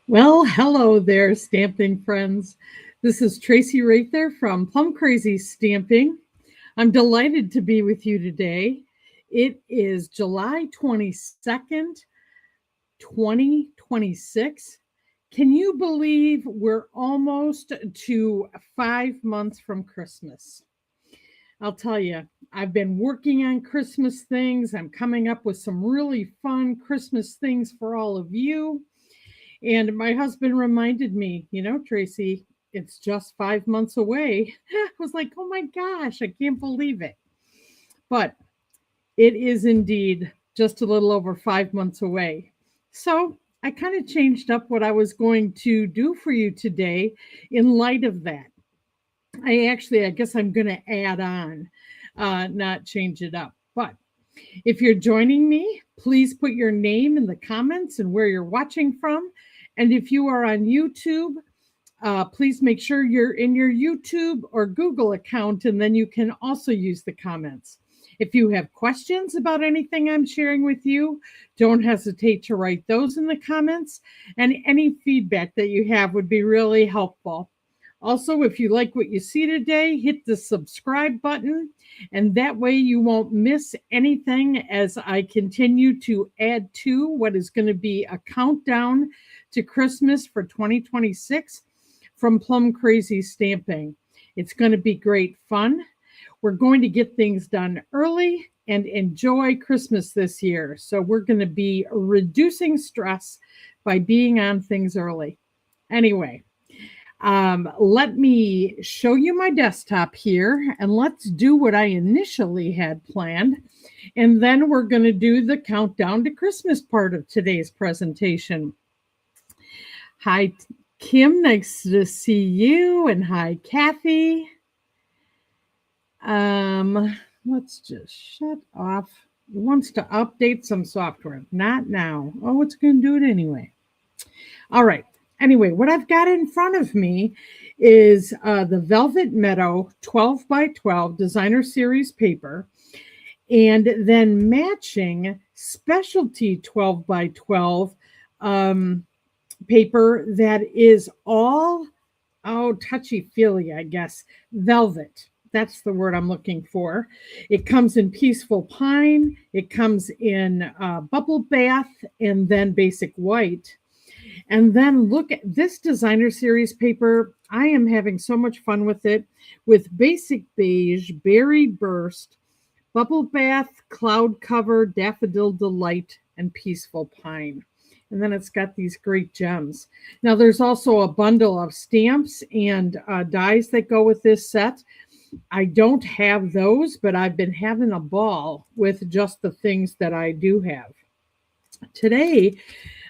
Well, hello there, stamping friends. This is Traci Raether from Plum Crazy Stamping. I'm delighted to be with you today. It is July 22nd, 2026. Can you believe we're almost to 5 months from Christmas? I'll tell you, I've been working on Christmas things. I'm coming up with some really fun Christmas things for all of you. And my husband reminded me, Tracy, it's just 5 months away. I was like, oh my gosh, I can't believe it. But it is indeed just a little over 5 months away. So I kind of changed up what I was going to do for you today in light of that. I guess I'm going to add on, not change it up. But if you're joining me, please put your name in the comments and where you're watching from. And if you are on YouTube, please make sure you're in your YouTube or Google account, and then you can also use the comments. If you have questions about anything I'm sharing with you, don't hesitate to write those in the comments, and any feedback that you have would be really helpful. Also, if you like what you see today, hit the subscribe button, and that way you won't miss anything as I continue to add to what is going to be a countdown to Christmas for 2026 from Plum Crazy Stamping. It's going to be great fun. We're going to get things done early and enjoy Christmas this year. So we're going to be reducing stress by being on things early. Anyway, let me show you my desktop here, and let's do what I initially had planned. And then we're going to do the countdown to Christmas part of today's presentation. Hi, Kim, nice to see you. And hi, Kathy. Let's just shut off. It wants to update some software. Not now. Oh, it's going to do it anyway. All right. Anyway, what I've got in front of me is the Velvet Meadow 12 by 12 Designer Series paper, and then matching specialty 12 by 12 paper that is all, touchy-feely, I guess, velvet. That's the word I'm looking for. It comes in Peaceful Pine, it comes in Bubble Bath, and then Basic White. And then look at this Designer Series paper. I am having so much fun with it, with Basic Beige, Berry Burst, Bubble Bath, Cloud Cover, Daffodil Delight, and Peaceful Pine. And then it's got these great gems. Now there's also a bundle of stamps and dies that go with this set. I don't have those, but I've been having a ball with just the things that I do have. Today,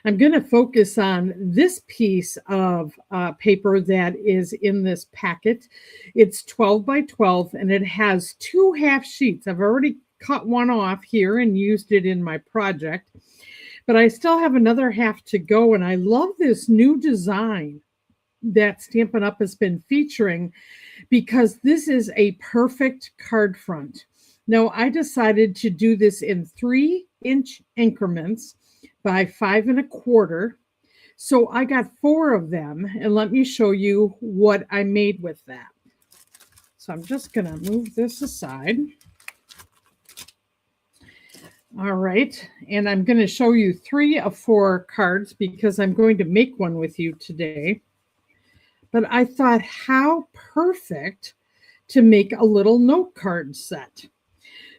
I'm going to focus on this piece of paper that is in this packet. It's 12 by 12, and it has 2 half sheets. I've already cut one off here and used it in my project, but I still have another half to go, and I love this new design that Stampin' Up! Has been featuring because this is a perfect card front. Now, I decided to do this in 3-inch increments by 5 1/4. So I got 4 of them, and let me show you what I made with that. So I'm just going to move this aside. All right, and I'm going to show you 3 of 4 cards because I'm going to make one with you today. But I thought, how perfect to make a little note card set.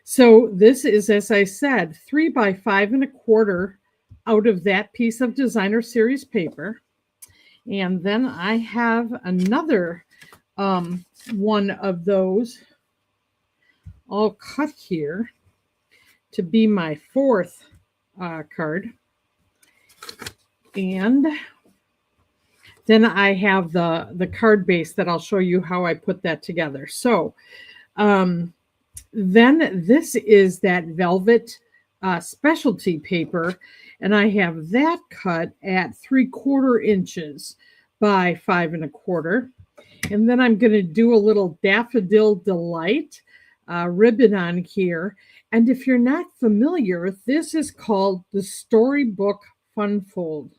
So this is, as I said, 3 by 5 1/4 out of that piece of Designer Series paper. And then I have another one of those all cut here to be my 4th card. And then I have the card base that I'll show you how I put that together. So then this is that velvet specialty paper, and I have that cut at 3/4 inches by 5 1/4. And then I'm going to do a little Daffodil Delight ribbon on here. And if you're not familiar, this is called the Storybook Fun Fold.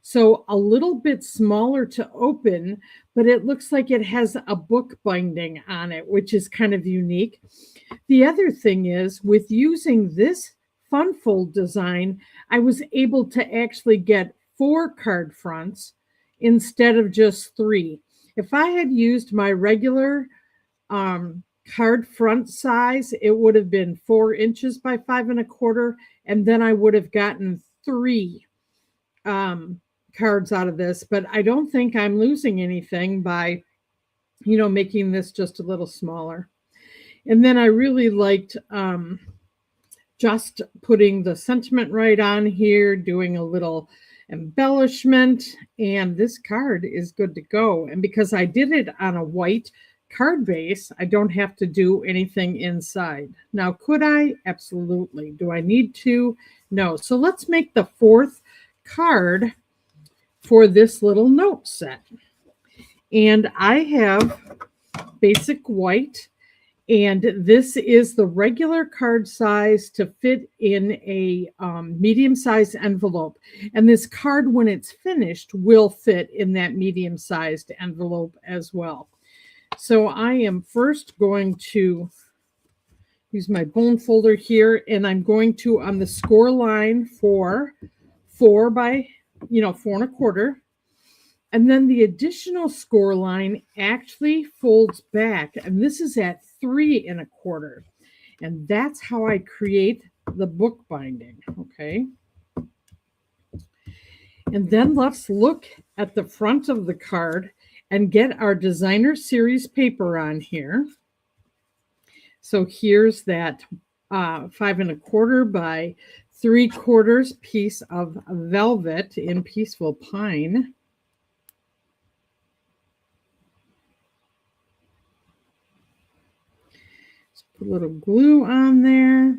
So a little bit smaller to open, but it looks like it has a book binding on it, which is kind of unique. The other thing is, with using this fun fold design, I was able to actually get 4 card fronts instead of just 3. If I had used my regular card front size, it would have been 4 inches by 5 1/4, and then I would have gotten 3 cards out of this. But I don't think I'm losing anything by, making this just a little smaller. And then I really liked just putting the sentiment right on here, doing a little embellishment, and this card is good to go. And because I did it on a white card base, I don't have to do anything inside. Now, could I? Absolutely. Do I need to? No. So let's make the 4th card for this little note set. And I have basic white, and this is the regular card size to fit in a medium-sized envelope. And this card, when it's finished, will fit in that medium-sized envelope as well. So I am first going to use my bone folder here, and I'm going to, on the score line for 4 by, 4 1/4, and then the additional score line actually folds back, and this is at 3 1/4, and that's how I create the book binding. Okay. And then let's look at the front of the card and get our designer series paper on here. So here's that 5 1/4 by 3/4 piece of velvet in Peaceful Pine. Just put a little glue on there.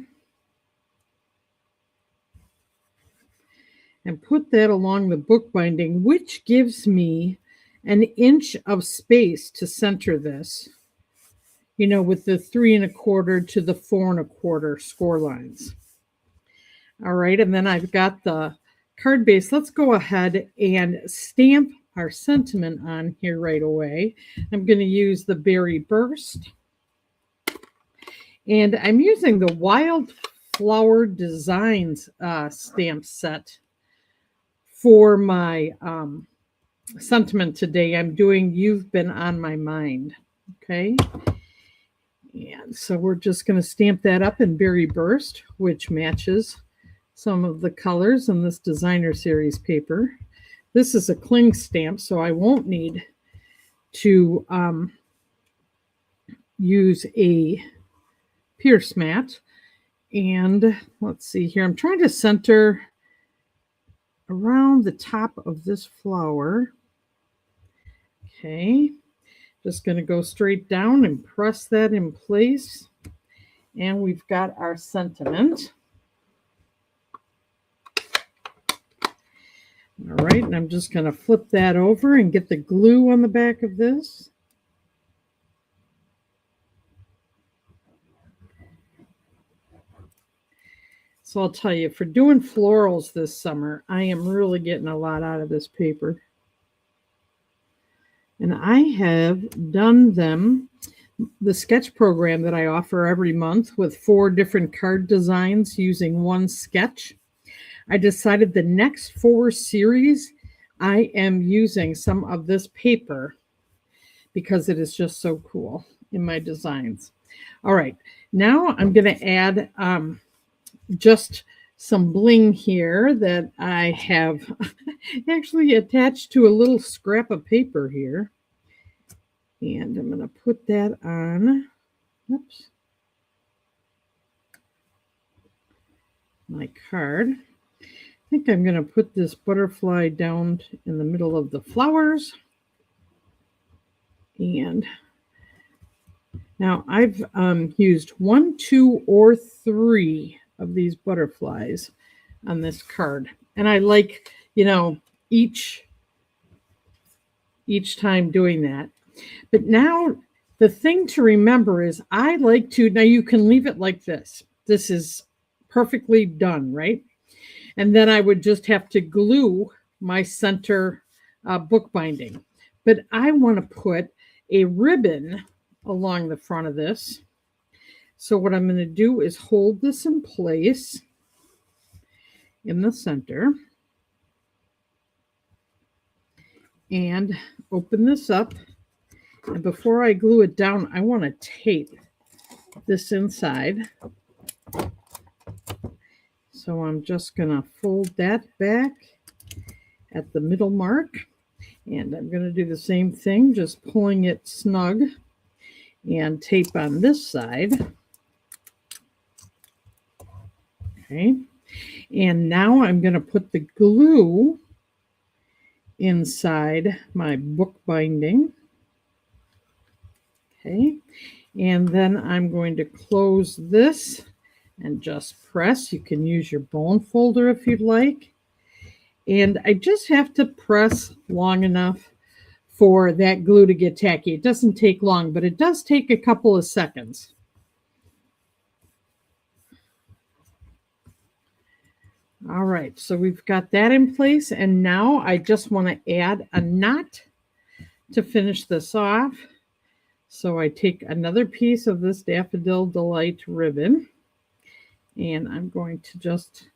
And put that along the book binding, which gives me an inch of space to center this, with the 3 1/4 to the 4 1/4 score lines. All right, and then I've got the card base. Let's go ahead and stamp our sentiment on here right away. I'm going to use the Berry Burst. And I'm using the Wildflower Designs stamp set for my sentiment today. I'm doing You've Been on My Mind. Okay. And so we're just going to stamp that up in Berry Burst, which matches some of the colors in this designer series paper. This is a cling stamp, so I won't need to use a pierce mat. And let's see here. I'm trying to center around the top of this flower. Okay, just going to go straight down and press that in place. And we've got our sentiment. All right, and I'm just going to flip that over and get the glue on the back of this. So I'll tell you, for doing florals this summer, I am really getting a lot out of this paper. And I have done them, the sketch program that I offer every month with 4 different card designs using 1 sketch. I decided the next 4 series, I am using some of this paper because it is just so cool in my designs. All right, now I'm going to add just some bling here that I have actually attached to a little scrap of paper here. And I'm going to put that on, oops, my card. I think I'm going to put this butterfly down in the middle of the flowers. And now I've used 1, 2, or 3 of these butterflies on this card. And I like, each time doing that. But now the thing to remember is I like to, now you can leave it like this. This is perfectly done, right? And then I would just have to glue my center bookbinding. But I want to put a ribbon along the front of this. So what I'm going to do is hold this in place in the center and open this up. And before I glue it down, I want to tape this inside. So I'm just going to fold that back at the middle mark. And I'm going to do the same thing, just pulling it snug and tape on this side. Okay. And now I'm going to put the glue inside my book binding. Okay. And then I'm going to close this and just press. You can use your bone folder if you'd like. And I just have to press long enough for that glue to get tacky. It doesn't take long, but it does take a couple of seconds. All right, so we've got that in place, and now I just want to add a knot to finish this off. So I take another piece of this Daffodil Delight ribbon, and I'm going to just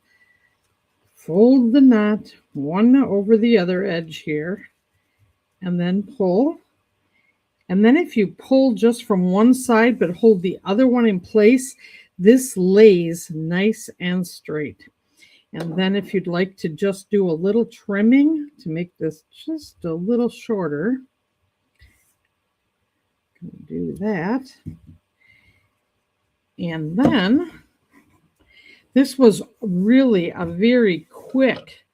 fold the knot one over the other edge here, and then pull. And then if you pull just from one side but hold the other one in place, this lays nice and straight. And then if you'd like to just do a little trimming to make this just a little shorter, do that. And then this was really a very quick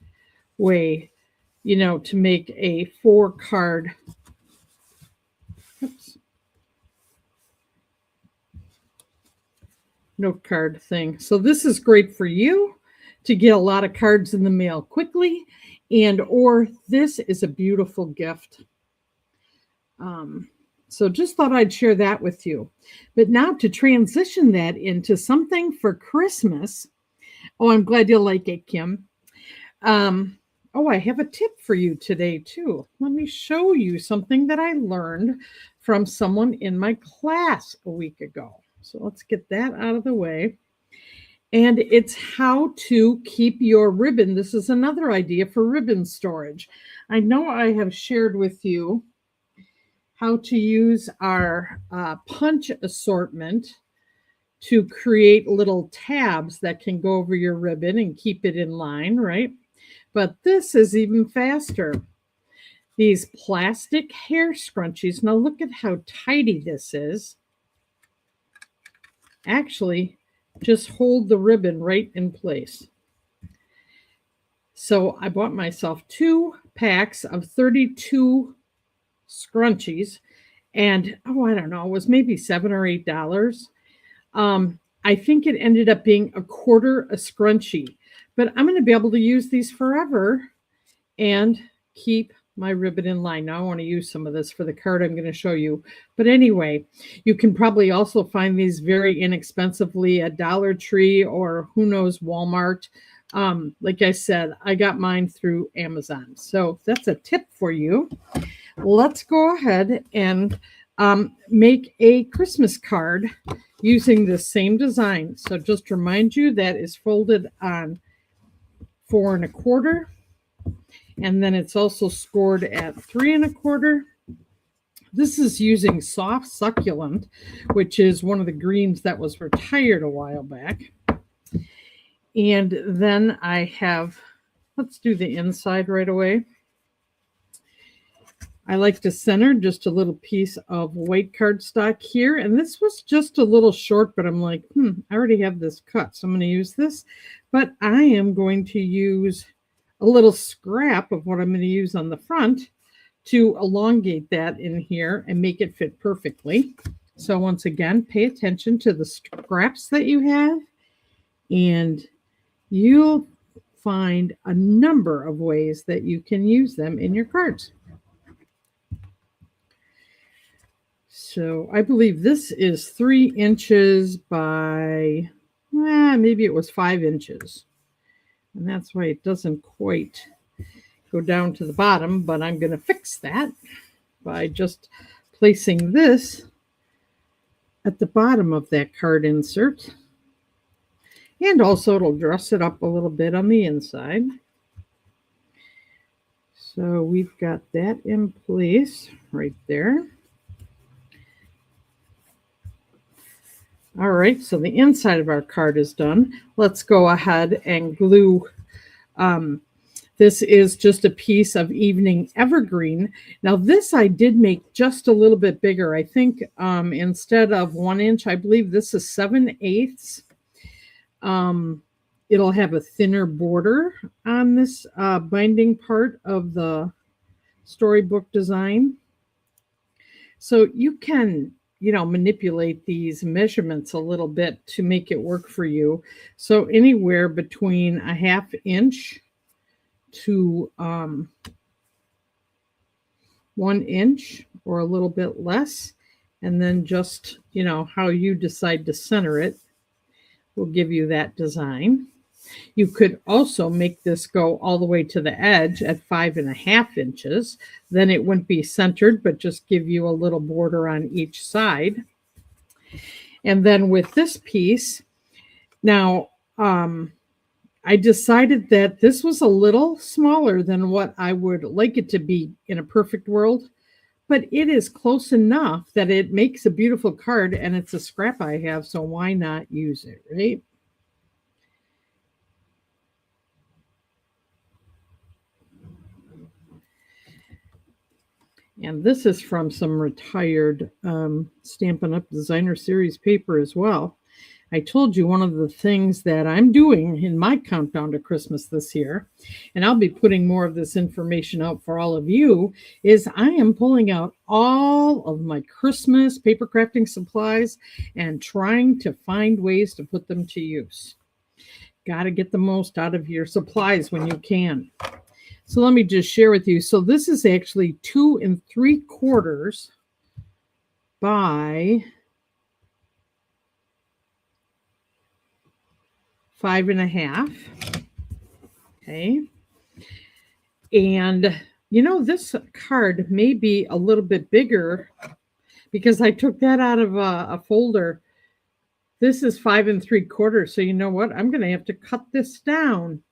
way, you know, to make a 4-card note card thing. So this is great for you to get a lot of cards in the mail quickly, and or this is a beautiful gift. So just thought I'd share that with you. But now to transition that into something for Christmas. Oh, I'm glad you like it, Kim. Oh, I have a tip for you today, too. Let me show you something that I learned from someone in my class a week ago. So let's get that out of the way. And it's how to keep your ribbon. This is another idea for ribbon storage. I know I have shared with you how to use our punch assortment to create little tabs that can go over your ribbon and keep it in line, right? But this is even faster. These plastic hair scrunchies. Now look at how tidy this is. Actually, just hold the ribbon right in place. So I bought myself 2 packs of 32 scrunchies, and oh, I don't know, it was maybe $7 or $8. I think it ended up being a quarter a scrunchie, but I'm going to be able to use these forever and keep my ribbon in line. Now I want to use some of this for the card I'm going to show you. But anyway, you can probably also find these very inexpensively at Dollar Tree or who knows, Walmart. Like I said, I got mine through Amazon. So that's a tip for you. Let's go ahead and make a Christmas card using the same design. So just to remind you, that is folded on 4 1/4. And then it's also scored at 3 1/4. This is using soft succulent, which is one of the greens that was retired a while back. And then I have, let's do the inside right away. I like to center just a little piece of white cardstock here. And this was just a little short, but I'm like, I already have this cut, so I'm going to use this. But I am going to use a little scrap of what I'm going to use on the front to elongate that in here and make it fit perfectly. So once again, pay attention to the scraps that you have, and you'll find a number of ways that you can use them in your cards. So I believe this is 3 inches by, maybe it was 5 inches. And that's why it doesn't quite go down to the bottom, but I'm going to fix that by just placing this at the bottom of that card insert. And also it'll dress it up a little bit on the inside. So we've got that in place right there. All right, so the inside of our card is done. Let's go ahead and glue. This is just a piece of evening evergreen. Now this I did make just a little bit bigger. I think instead of 1 inch, I believe this is 7/8. It'll have a thinner border on this binding part of the storybook design. So you can, manipulate these measurements a little bit to make it work for you. So anywhere between a 1/2 inch to 1 inch or a little bit less. And then just, how you decide to center it will give you that design. You could also make this go all the way to the edge at 5.5 inches. Then it wouldn't be centered, but just give you a little border on each side. And then with this piece, now I decided that this was a little smaller than what I would like it to be in a perfect world, but it is close enough that it makes a beautiful card, and it's a scrap I have, so why not use it, right? And this is from some retired Stampin' Up! Designer Series paper as well. I told you one of the things that I'm doing in my countdown to Christmas this year, and I'll be putting more of this information out for all of you, is I am pulling out all of my Christmas paper crafting supplies and trying to find ways to put them to use. Got to get the most out of your supplies when you can. So let me just share with you. So this is actually 2 3/4 by 5.5. Okay. And this card may be a little bit bigger because I took that out of a folder. This is 5 3/4. So you know what? I'm going to have to cut this down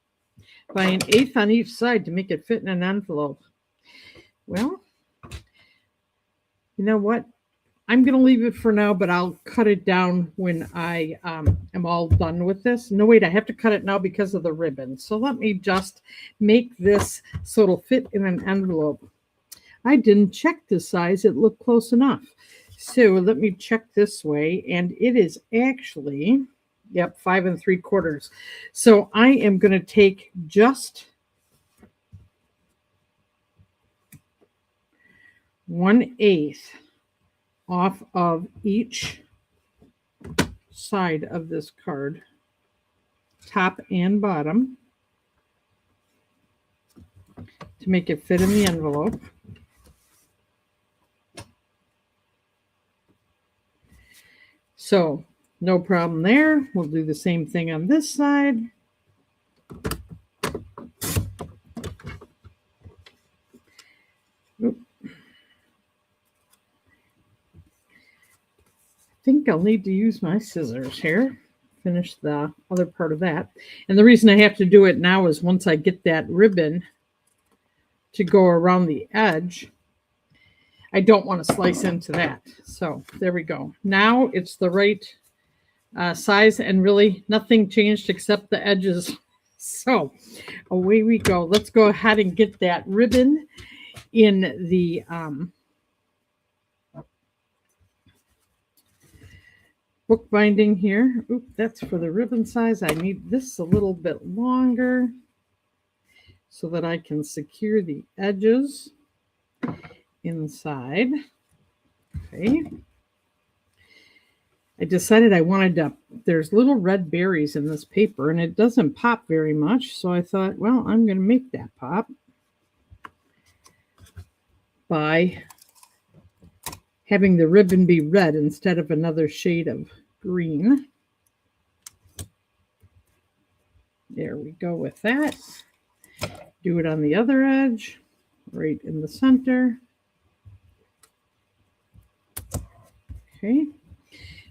by 1/8 on each side to make it fit in an envelope. Well, you know what? I'm going to leave it for now, but I'll cut it down when I am all done with this. No, wait, I have to cut it now because of the ribbon. So let me just make this so it'll fit in an envelope. I didn't check the size. It looked close enough. So let me check this way. And it is actually, 5 3/4. So I am going to take just 1/8 off of each side of this card, top and bottom, to make it fit in the envelope. So no problem there. We'll do the same thing on this side. Oop. I think I'll need to use my scissors here. Finish the other part of that. And the reason I have to do it now is once I get that ribbon to go around the edge, I don't want to slice into that. So there we go. Now it's the right size, and really nothing changed except the edges. So away we go. Let's go ahead and get that ribbon in the book binding here. Oop, that's for the ribbon size. I need this a little bit longer so that I can secure the edges inside. Okay. I decided I wanted to, there's little red berries in this paper and it doesn't pop very much. So I thought, well, I'm going to make that pop by having the ribbon be red instead of another shade of green. There we go with that. Do it on the other edge, right in the center. Okay, and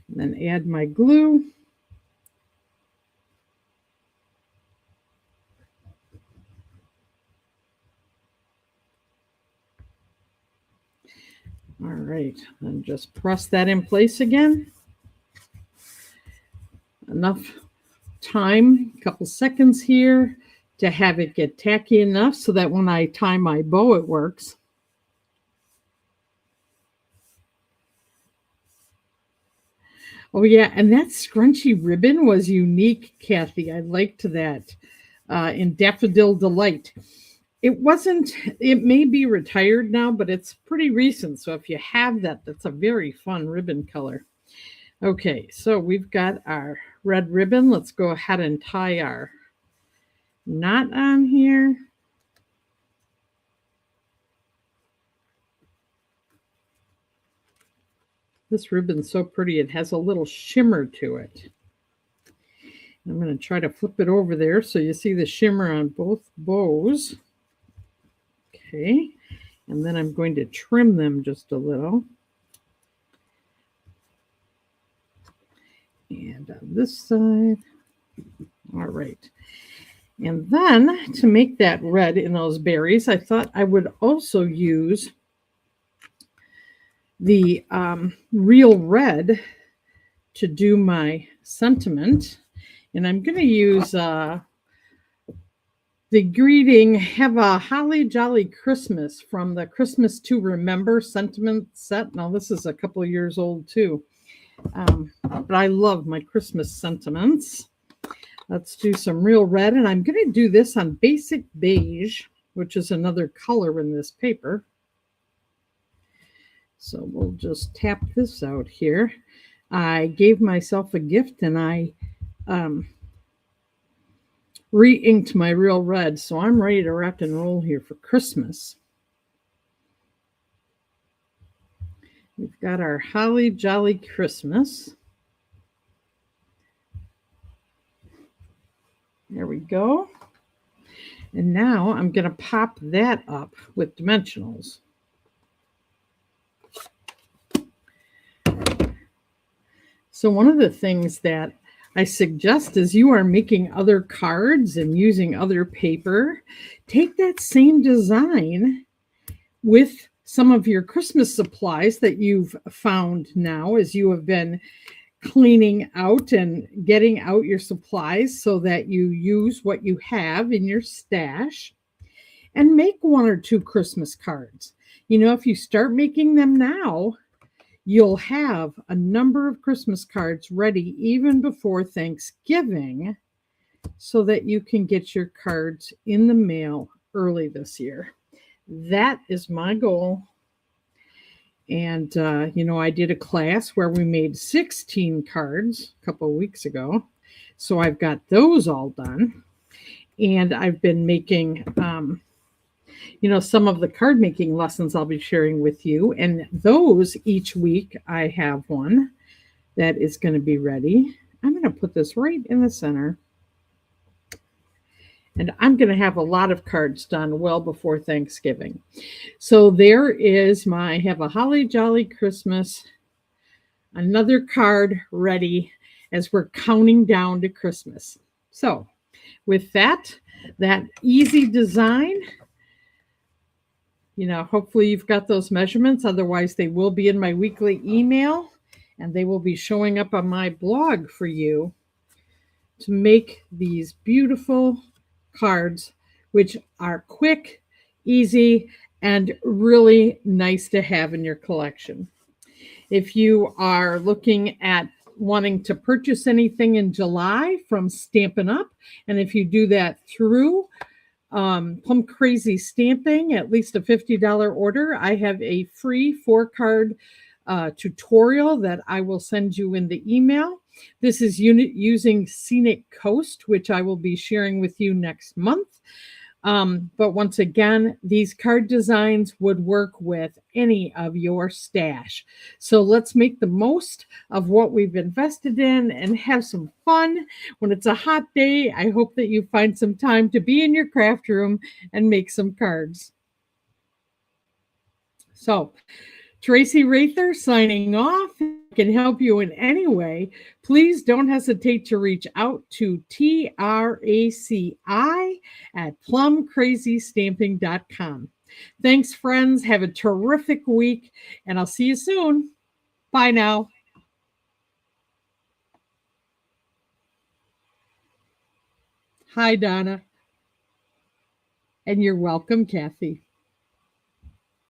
then add my glue. All right, and just press that in place again. Enough time, a couple seconds here to have it get tacky enough so that when I tie my bow, it works. Oh yeah, and that scrunchy ribbon was unique, Kathy. I liked that in Daffodil Delight. It may be retired now, but it's pretty recent. So if you have that, that's a very fun ribbon color. Okay, so we've got our red ribbon. Let's go ahead and tie our knot on here. This ribbon's so pretty. It has a little shimmer to it. I'm going to try to flip it over there so you see the shimmer on both bows. Okay, and then I'm going to trim them just a little. And on this side. All right. And then to make that red in those berries, I thought I would also use the real red to do my sentiment. And I'm going to use the greeting, "Have a Holly Jolly Christmas" from the Christmas to Remember sentiment set. Now, this is a couple of years old too. But I love my Christmas sentiments. Let's do some real red. And I'm going to do this on basic beige, which is another color in this paper. So we'll just tap this out here. I gave myself a gift and I re-inked my real red. So I'm ready to rock and roll here for Christmas. We've got our Holly Jolly Christmas. There we go. And now I'm going to pop that up with dimensionals. So one of the things that I suggest is you are making other cards and using other paper. Take that same design with some of your Christmas supplies that you've found now as you have been cleaning out and getting out your supplies so that you use what you have in your stash and make one or two Christmas cards. You know, if you start making them now, you'll have a number of Christmas cards ready even before Thanksgiving so that you can get your cards in the mail early this year. That is my goal. And, I did a class where we made 16 cards a couple of weeks ago. So I've got those all done. And I've been making, some of the card making lessons I'll be sharing with you. And those each week I have one that is going to be ready. I'm going to put this right in the center. And I'm going to have a lot of cards done well before Thanksgiving. So there is my Have a Holly Jolly Christmas. Another card ready as we're counting down to Christmas. So with that easy design, hopefully you've got those measurements. Otherwise, they will be in my weekly email and they will be showing up on my blog for you to make these beautiful cards, which are quick, easy, and really nice to have in your collection. If you are looking at wanting to purchase anything in July from Stampin' Up, and if you do that through Plum Crazy Stamping, at least a $50 order, I have a free 4-card tutorial that I will send you in the email. This is using Scenic Coast, which I will be sharing with you next month. But once again, these card designs would work with any of your stash. So let's make the most of what we've invested in and have some fun. When it's a hot day, I hope that you find some time to be in your craft room and make some cards. So, Traci Raether signing off. If I can help you in any way, please don't hesitate to reach out to TRACI at plumcrazystamping.com. Thanks, friends. Have a terrific week, and I'll see you soon. Bye now. Hi, Donna. And you're welcome, Kathy.